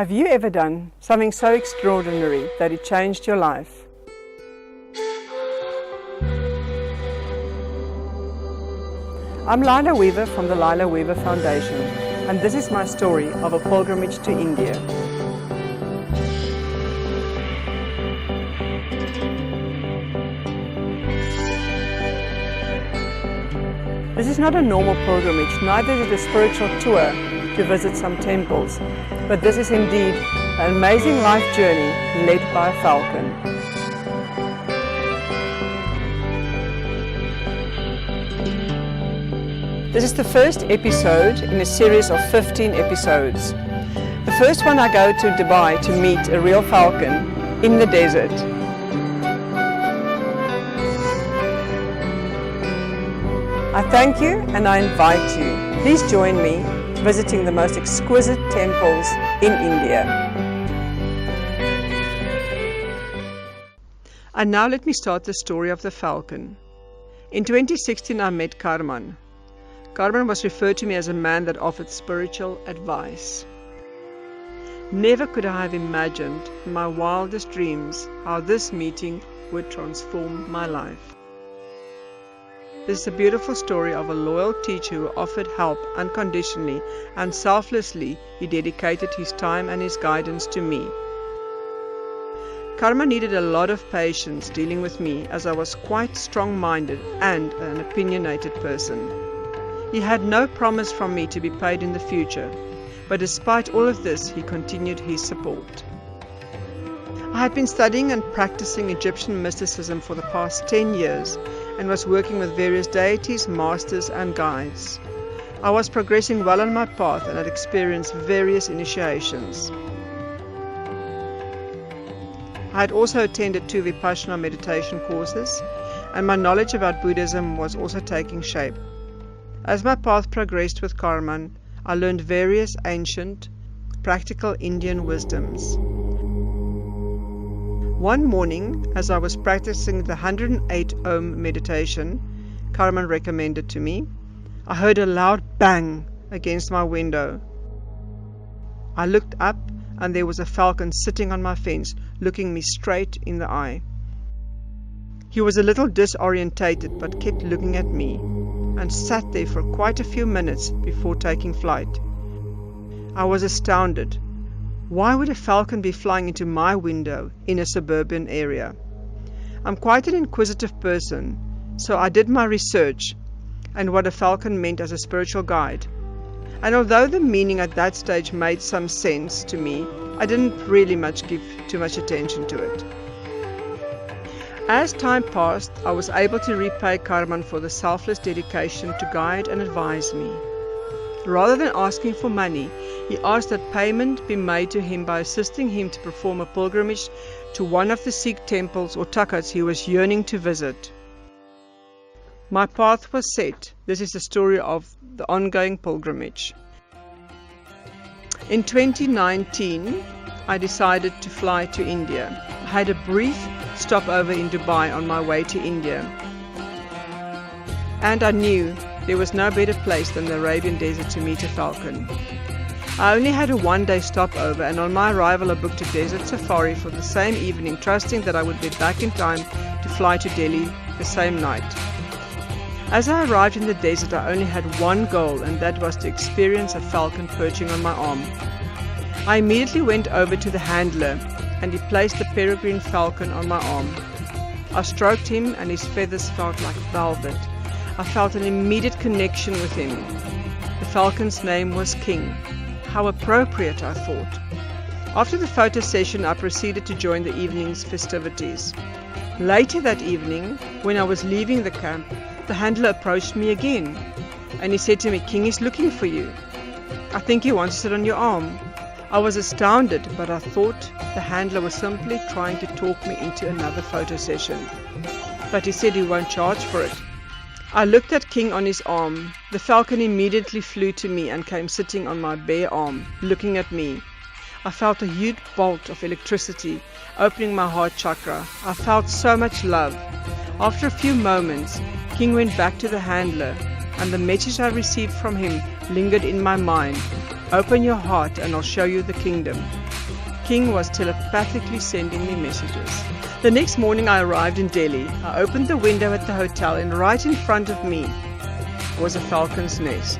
Have you ever done something so extraordinary that it changed your life? I'm Lila Weaver from the Lila Weaver Foundation, and this is my story of a pilgrimage to India. This is not a normal pilgrimage, neither is it a spiritual tour to visit some temples, but this is indeed an amazing life journey led by a falcon. This is the first episode in a series of 15 episodes. The first one, I go to Dubai to meet a real falcon in the desert. I thank you and I invite you. Please join me visiting the most exquisite temples in India. And now let me start the story of the falcon. In 2016 I met Karman. Karman was referred to me as a man that offered spiritual advice. Never could I have imagined in my wildest dreams how this meeting would transform my life. This is a beautiful story of a loyal teacher who offered help unconditionally and selflessly. He dedicated his time and his guidance to me. Karma needed a lot of patience dealing with me, as I was quite strong-minded and an opinionated person. He had no promise from me to be paid in the future, but despite all of this, he continued his support. I had been studying and practicing Egyptian mysticism for the past 10 years and was working with various deities, masters and guides. I was progressing well on my path and had experienced various initiations. I had also attended 2 Vipassana meditation courses, and my knowledge about Buddhism was also taking shape. As my path progressed with Karman, I learned various ancient, practical Indian wisdoms. One morning, as I was practicing the 108 Om meditation Karman recommended to me, I heard a loud bang against my window. I looked up and there was a falcon sitting on my fence, looking me straight in the eye. He was a little disorientated but kept looking at me and sat there for quite a few minutes before taking flight. I was astounded. Why would a falcon be flying into my window in a suburban area? I'm quite an inquisitive person, so I did my research and what a falcon meant as a spiritual guide. And although the meaning at that stage made some sense to me, I didn't really give too much attention to it. As time passed, I was able to repay Karman for the selfless dedication to guide and advise me. Rather than asking for money, he asked that payment be made to him by assisting him to perform a pilgrimage to one of the Sikh temples or takhats he was yearning to visit. My path was set. This is the story of the ongoing pilgrimage. In 2019, I decided to fly to India. I had a brief stopover in Dubai on my way to India. And I knew there was no better place than the Arabian desert to meet a falcon. I only had a 1-day stopover, and on my arrival I booked a desert safari for the same evening, trusting that I would be back in time to fly to Delhi the same night. As I arrived in the desert, I only had one goal, and that was to experience a falcon perching on my arm. I immediately went over to the handler, and he placed the peregrine falcon on my arm. I stroked him, and his feathers felt like velvet. I felt an immediate connection with him. The falcon's name was King. How appropriate, I thought. After the photo session, I proceeded to join the evening's festivities. Later that evening, when I was leaving the camp, the handler approached me again, and he said to me, "King is looking for you. I think he wants to sit on your arm." I was astounded, but I thought the handler was simply trying to talk me into another photo session. But he said he won't charge for it. I looked at King on his arm. The falcon immediately flew to me and came sitting on my bare arm, looking at me. I felt a huge bolt of electricity opening my heart chakra. I felt so much love. After a few moments, King went back to the handler, and the message I received from him lingered in my mind. Open your heart and I'll show you the kingdom. king was telepathically sending me messages. The next morning I arrived in Delhi. I opened the window at the hotel and right in front of me was a falcon's nest.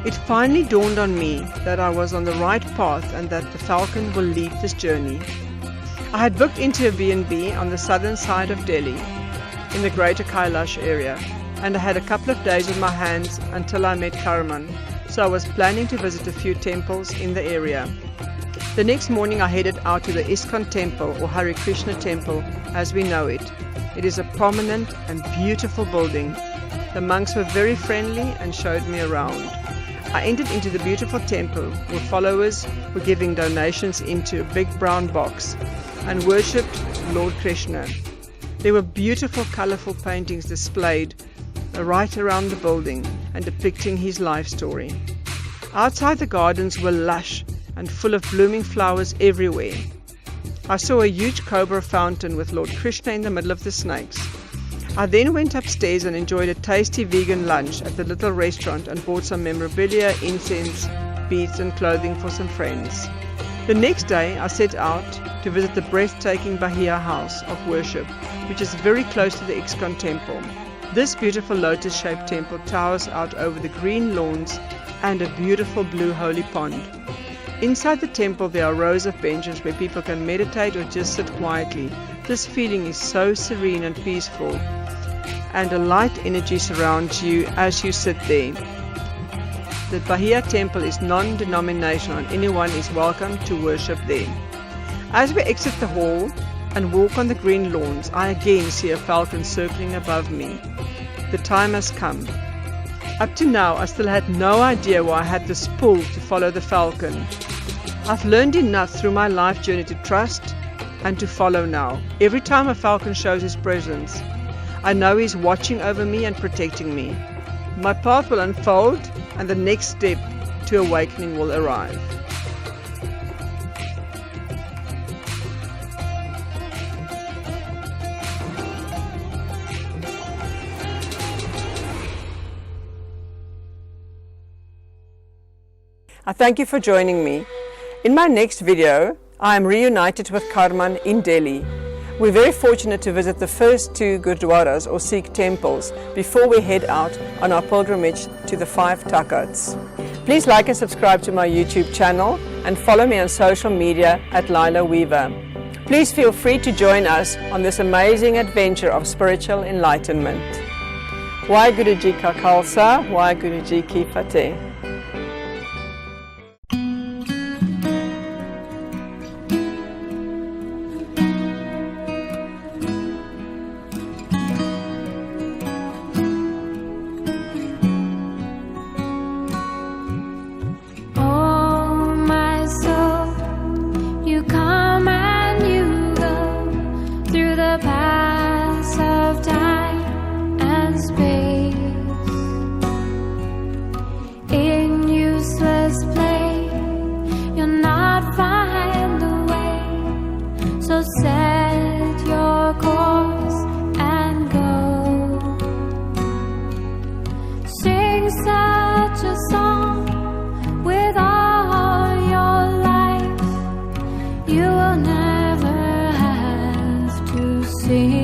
It finally dawned on me that I was on the right path and that the falcon will lead this journey. I had booked into a B&B on the southern side of Delhi, in the greater Kailash area, and I had a couple of days on my hands until I met Karman, so I was planning to visit a few temples in the area. The next morning I headed out to the ISKCON temple, or Hare Krishna temple as we know it. It is a prominent and beautiful building. The monks were very friendly and showed me around. I entered into the beautiful temple where followers were giving donations into a big brown box and worshipped Lord Krishna. There were beautiful colorful paintings displayed right around the building and depicting his life story. Outside the gardens were lush and full of blooming flowers everywhere. I saw a huge cobra fountain with Lord Krishna in the middle of the snakes. I then went upstairs and enjoyed a tasty vegan lunch at the little restaurant and bought some memorabilia, incense, beads and clothing for some friends. The next day I set out to visit the breathtaking Bahia House of Worship, which is very close to the ISKCON temple. This beautiful lotus-shaped temple towers out over the green lawns and a beautiful blue holy pond. Inside the temple there are rows of benches where people can meditate or just sit quietly. This feeling is so serene and peaceful, and a light energy surrounds you as you sit there. The Bahia temple is non-denominational and anyone is welcome to worship there. As we exit the hall and walk on the green lawns, I again see a falcon circling above me. The time has come. Up to now, I still had no idea why I had this pull to follow the falcon. I've learned enough through my life journey to trust and to follow now. Every time a falcon shows his presence, I know he's watching over me and protecting me. My path will unfold and the next step to awakening will arrive. I thank you for joining me. In my next video, I am reunited with Karman in Delhi. We're very fortunate to visit the first 2 Gurdwaras or Sikh temples before we head out on our pilgrimage to the 5 Takhats. Please like and subscribe to my YouTube channel and follow me on social media at Lila Weaver. Please feel free to join us on this amazing adventure of spiritual enlightenment. Waheguru Ji Ka Khalsa, Waheguru Ji Ki Fateh. See